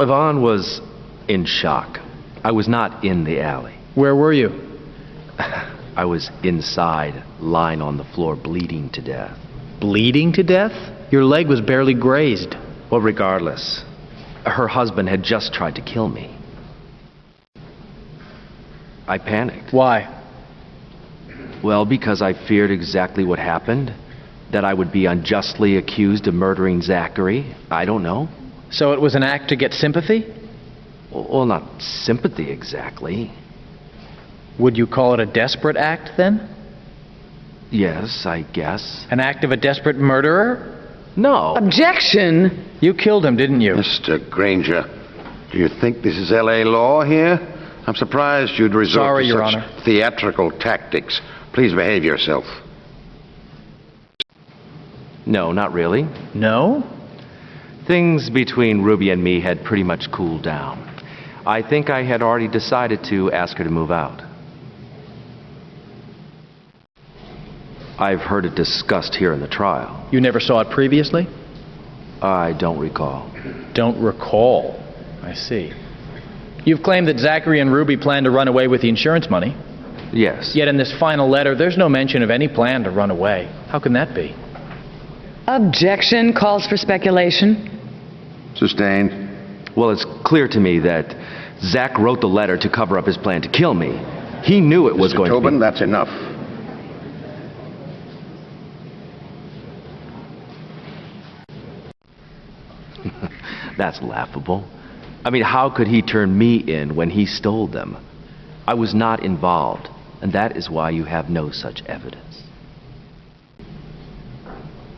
Yvonne was in shock. I was not in the alley. Where were you? I was inside, lying on the floor, bleeding to death. Bleeding to death? Your leg was barely grazed. Well, regardless, her husband had just tried to kill me. I panicked. Why? Well, because I feared exactly what happened. That I would be unjustly accused of murdering Zachary. I don't know. So it was an act to get sympathy? Well, not sympathy exactly. Would you call it a desperate act, then? Yes, I guess. An act of a desperate murderer? No. Objection! You killed him, didn't you? Mr. Granger, do you think this is L.A. law here? I'm surprised you'd resort Sorry, to Your such Honor. theatrical tactics. Please behave yourself. No, not really. No? Things between Ruby and me had pretty much cooled down. I think I had already decided to ask her to move out. I've heard it discussed here in the trial. You never saw it previously? I don't recall. Don't recall. I see. You've claimed that Zachary and Ruby planned to run away with the insurance money. Yes. Yet in this final letter, there's no mention of any plan to run away. How can that be? Objection calls for speculation. Sustained. Well, it's clear to me that Zach wrote the letter to cover up his plan to kill me. He knew it was Mr. going Tobin, to be... that's enough. That's laughable. I mean, how could he turn me in when he stole them? I was not involved, and that is why you have no such evidence.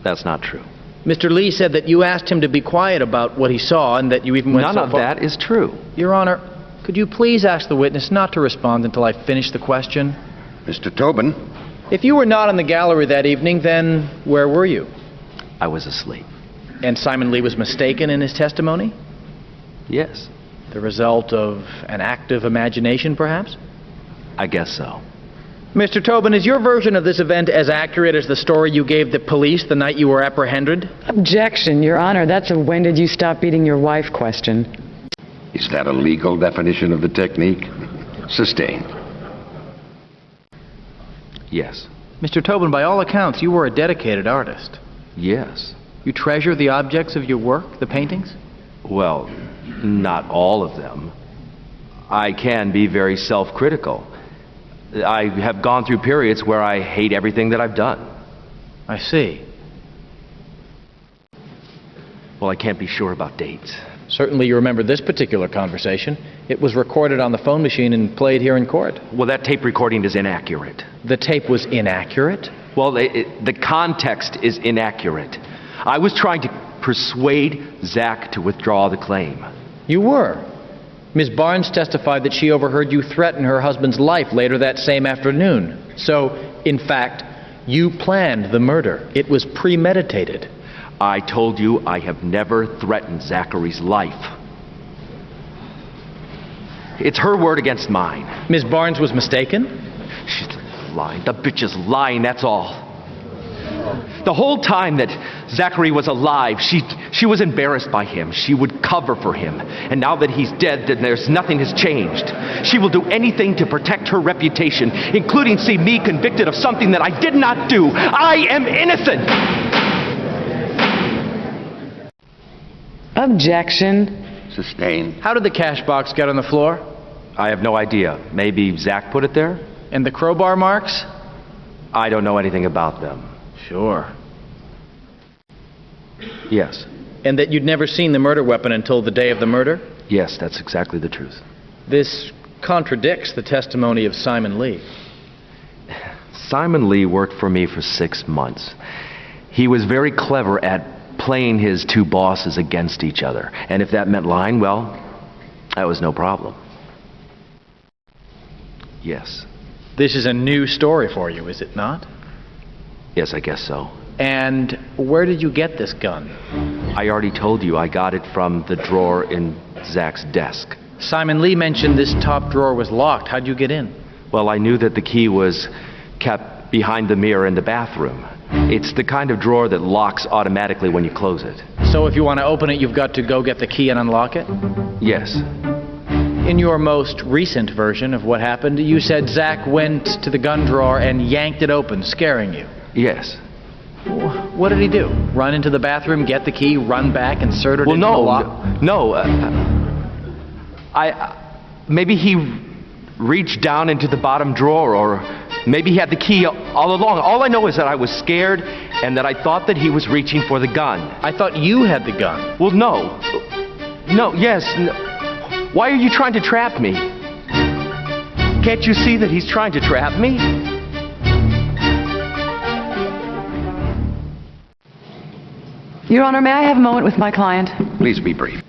That's not true. Mr. Lee said that you asked him to be quiet about what he saw and that you even went None so of far... that is true. Your Honor, could you please ask the witness not to respond until I finish the question? Mr. Tobin, If you were not in the gallery that evening, then where were you? I was asleep. And Simon Lee was mistaken in his testimony? Yes, The result of an active imagination, perhaps? I guess so. Mr. Tobin, is your version of this event as accurate as the story you gave the police the night you were apprehended? Objection, Your Honor. That's a when did you stop beating your wife question. is that a legal definition of the technique? Sustained. Yes. Mr. Tobin, by all accounts, you were a dedicated artist. Yes. You treasure the objects of your work, the paintings? Well, not all of them. I can be very self-critical. I have gone through periods where I hate everything that I've done. I see. Well, I can't be sure about dates. Certainly you remember this particular conversation. It was recorded on the phone machine and played here in court. Well, that tape recording is inaccurate. The tape was inaccurate? Well, the context is inaccurate. I was trying to persuade Zach to withdraw the claim. You were. Ms. Barnes testified that she overheard you threaten her husband's life later that same afternoon. So, in fact, you planned the murder. It was premeditated. I told you I have never threatened Zachary's life. It's her word against mine. Ms. Barnes was mistaken? She's lying. The bitch is lying, that's all. The whole time that Zachary was alive, she was embarrassed by him. She would cover for him. And now that he's dead, then nothing has changed. She will do anything to protect her reputation, including see me convicted of something that I did not do. I am innocent! Objection. Sustained. How did the cash box get on the floor? I have no idea. Maybe Zach put it there? And the crowbar marks? I don't know anything about them. Sure. Yes. And that you'd never seen the murder weapon until the day of the murder? Yes, that's exactly the truth. This contradicts the testimony of Simon Lee. Simon Lee worked for me for 6 months. He was very clever at playing his two bosses against each other. And if that meant lying, well, that was no problem. Yes. This is a new story for you, is it not? Yes, I guess so. And where did you get this gun? I already told you I got it from the drawer in Zach's desk. Simon Lee mentioned this top drawer was locked. How'd you get in? Well, I knew that the key was kept behind the mirror in the bathroom. It's the kind of drawer that locks automatically when you close it. So if you want to open it, you've got to go get the key and unlock it? Yes. In your most recent version of what happened, you said Zach went to the gun drawer and yanked it open, scaring you. Yes. What did he do? Run into the bathroom, get the key, run back, insert it into the lock? Maybe he reached down into the bottom drawer, or maybe he had the key all along. All I know is that I was scared and that I thought that he was reaching for the gun. I thought you had the gun. Well, no. Why are you trying to trap me? Can't you see that he's trying to trap me? Your Honor, may I have a moment with my client? Please be brief.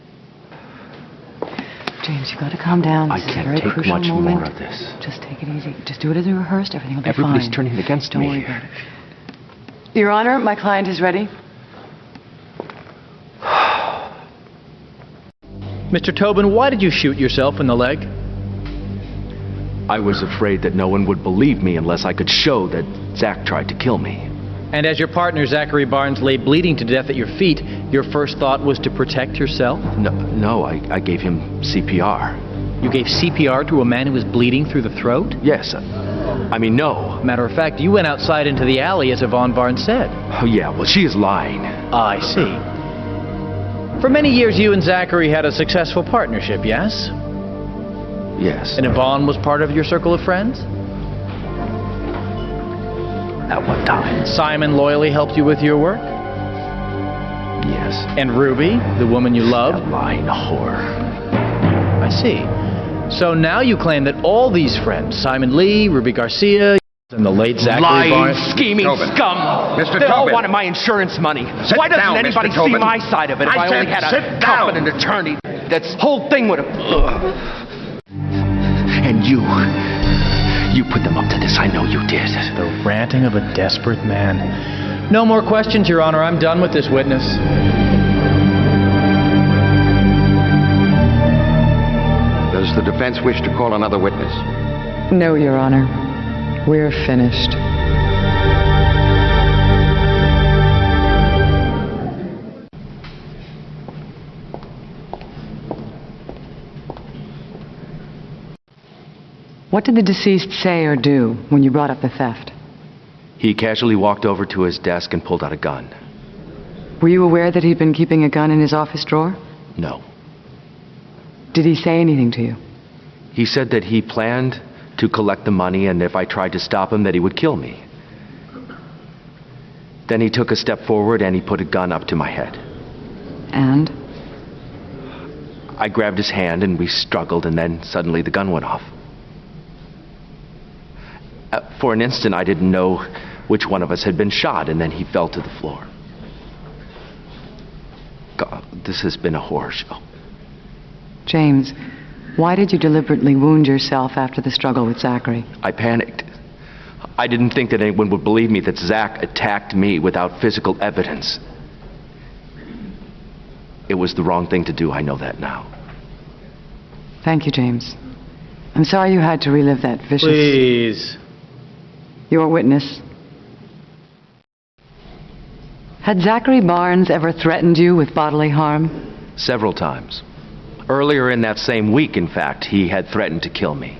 James, you've got to calm down. I This is a can't very take crucial much moment. more of this. Just take it easy. Just do it as you rehearsed. Everything will be fine. Everybody's turning against Don't me worry here. about it. Your Honor, my client is ready. Mr. Tobin, why did you shoot yourself in the leg? I was afraid that no one would believe me unless I could show that Zach tried to kill me. And as your partner, Zachary Barnes, lay bleeding to death at your feet, your first thought was to protect yourself? No, I gave him CPR. You gave CPR to a man who was bleeding through the throat? Yes. No. Matter of fact, you went outside into the alley, as Yvonne Barnes said. Oh, yeah, well, she is lying. I see. For many years, you and Zachary had a successful partnership, yes? Yes. And Yvonne was part of your circle of friends? At what time? Simon loyally helped you with your work? Yes. And Ruby, the woman you That loved? lying whore. I see. So now you claim that all these friends, Simon Lee, Ruby Garcia, and the late Zachary Lying, Barnes... scheming Tobin. scum! Mr. They all Tobin. wanted my insurance money. Sit Why doesn't down, anybody Mr. see Tobin. my side of it if I I only said had a sit down. competent attorney? That whole thing would have... And you put them up to this. I know you did. The ranting of a desperate man. No more questions, Your Honor. I'm done with this witness. Does the defense wish to call another witness? No, Your Honor. We're finished. What did the deceased say or do when you brought up the theft? He casually walked over to his desk and pulled out a gun. Were you aware that he'd been keeping a gun in his office drawer? No. Did he say anything to you? He said that he planned to collect the money, and if I tried to stop him, that he would kill me. Then he took a step forward and he put a gun up to my head. And? I grabbed his hand and we struggled, and then suddenly the gun went off. For an instant, I didn't know which one of us had been shot, and then he fell to the floor. God, this has been a horror show. James, why did you deliberately wound yourself after the struggle with Zachary? I panicked. I didn't think that anyone would believe me that Zach attacked me without physical evidence. It was the wrong thing to do, I know that now. Thank you, James. I'm sorry you had to relive that vicious... Please. Your witness. Had Zachary Barnes ever threatened you with bodily harm? Several times. Earlier in that same week, in fact, he had threatened to kill me.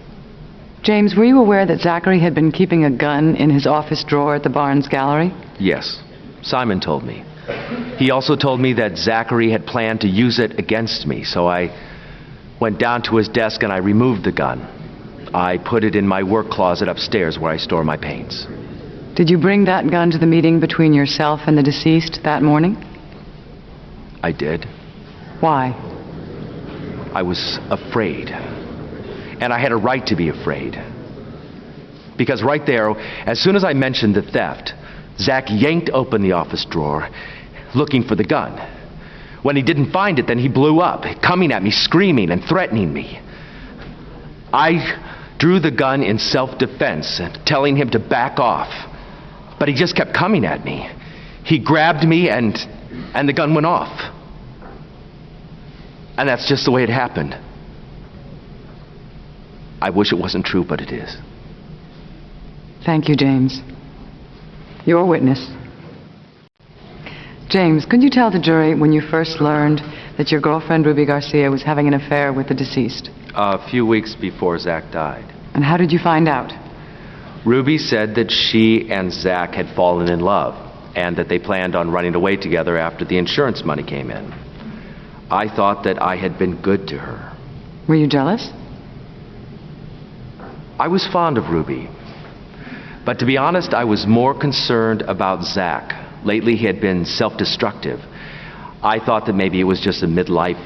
James, were you aware that Zachary had been keeping a gun in his office drawer at the Barnes Gallery? Yes, Simon told me. He also told me that Zachary had planned to use it against me, so I went down to his desk and I removed the gun. I put it in my work closet upstairs where I store my paints. Did you bring that gun to the meeting between yourself and the deceased that morning? I did. Why? I was afraid. And I had a right to be afraid. Because right there, as soon as I mentioned the theft, Zach yanked open the office drawer, looking for the gun. When he didn't find it, then he blew up, coming at me, screaming and threatening me. I drew the gun in self-defense, telling him to back off. But he just kept coming at me. He grabbed me and the gun went off. And that's just the way it happened. I wish it wasn't true, but it is. Thank you, James. Your witness. James, could you tell the jury when you first learned that your girlfriend Ruby Garcia was having an affair with the deceased? A few weeks before Zach died. And how did you find out? Ruby said that she and Zach had fallen in love and that they planned on running away together after the insurance money came in. I thought that I had been good to her. Were you jealous? I was fond of Ruby. But to be honest, I was more concerned about Zach. Lately, he had been self-destructive. I thought that maybe it was just a midlife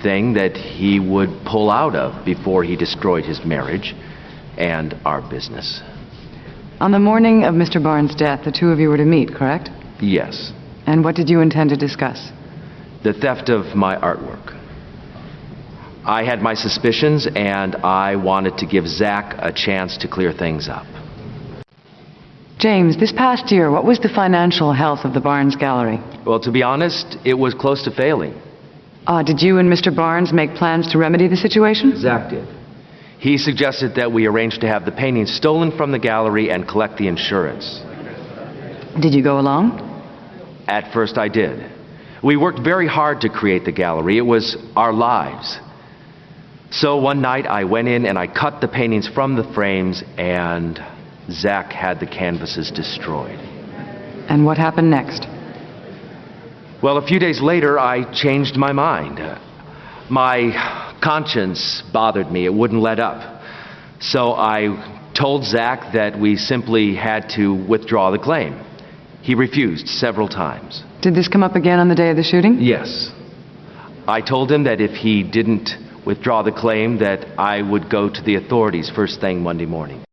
thing that he would pull out of before he destroyed his marriage and our business. On the morning of Mr. Barnes' death, the two of you were to meet, correct? Yes. And what did you intend to discuss? The theft of my artwork. I had my suspicions, and I wanted to give Zach a chance to clear things up. James, this past year, what was the financial health of the Barnes Gallery? Well, to be honest, it was close to failing. Did you and Mr. Barnes make plans to remedy the situation? Zach did. He suggested that we arrange to have the paintings stolen from the gallery and collect the insurance. Did you go along? At first I did. We worked very hard to create the gallery. It was our lives. So one night I went in and I cut the paintings from the frames, and Zach had the canvases destroyed. And what happened next? Well, a few days later I changed my mind. My conscience bothered me. It wouldn't let up. So I told Zach that we simply had to withdraw the claim. He refused several times. Did this come up again on the day of the shooting? Yes. I told him that if he didn't withdraw the claim, that I would go to the authorities first thing Monday morning.